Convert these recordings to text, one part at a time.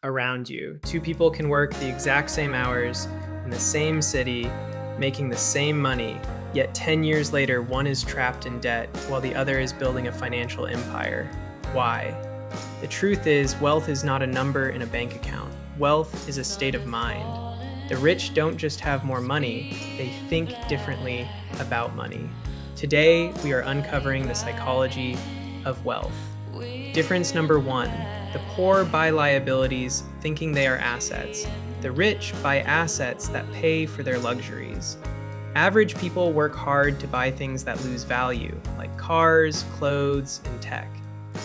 around you. Two people can work the exact same hours in the same city, making the same money, yet 10 years later, one is trapped in debt while the other is building a financial empire. Why? The truth is, wealth is not a number in a bank account. Wealth is a state of mind. The rich don't just have more money, they think differently about money. Today, we are uncovering the psychology of wealth. Difference number one, the poor buy liabilities thinking they are assets. The rich buy assets that pay for their luxuries. Average people work hard to buy things that lose value, like cars, clothes, and tech.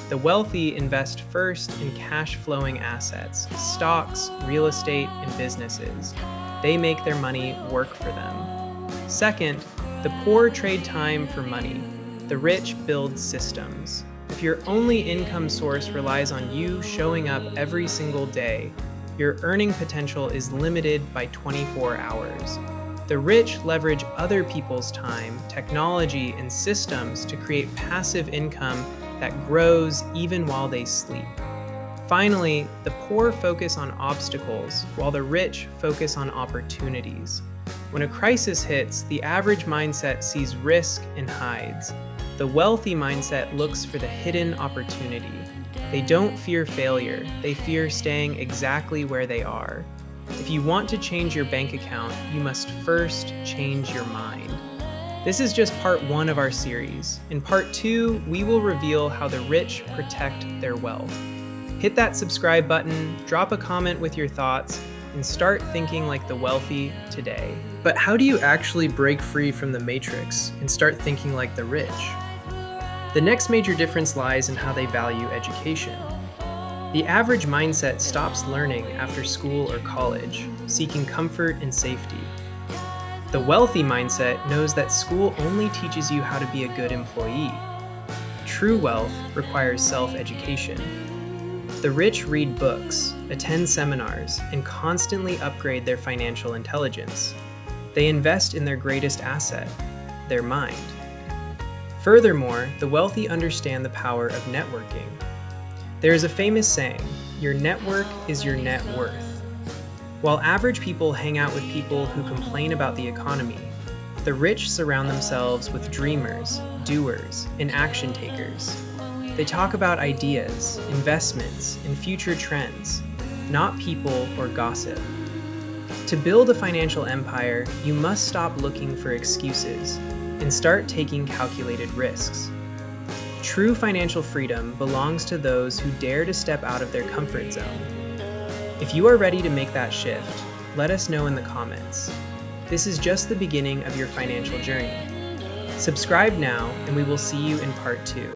The wealthy invest first in cash-flowing assets, stocks, real estate, and businesses. They make their money work for them. Second, the poor trade time for money. The rich build systems. If your only income source relies on you showing up every single day, your earning potential is limited by 24 hours. The rich leverage other people's time, technology, and systems to create passive income that grows even while they sleep. Finally, the poor focus on obstacles while the rich focus on opportunities. When a crisis hits, the average mindset sees risk and hides. The wealthy mindset looks for the hidden opportunity. They don't fear failure, they fear staying exactly where they are. If you want to change your bank account, you must first change your mind. This is just part one of our series. In part two, we will reveal how the rich protect their wealth. Hit that subscribe button, drop a comment with your thoughts, and start thinking like the wealthy today. But how do you actually break free from the matrix and start thinking like the rich? The next major difference lies in how they value education. The average mindset stops learning after school or college, seeking comfort and safety. The wealthy mindset knows that school only teaches you how to be a good employee. True wealth requires self-education. The rich read books, attend seminars, and constantly upgrade their financial intelligence. They invest in their greatest asset, their mind. Furthermore, the wealthy understand the power of networking. There is a famous saying, "Your network is your net worth." While average people hang out with people who complain about the economy, the rich surround themselves with dreamers, doers, and action takers. They talk about ideas, investments, and future trends, not people or gossip. To build a financial empire, you must stop looking for excuses and start taking calculated risks. True financial freedom belongs to those who dare to step out of their comfort zone. If you are ready to make that shift, let us know in the comments. This is just the beginning of your financial journey. Subscribe now, and we will see you in part two.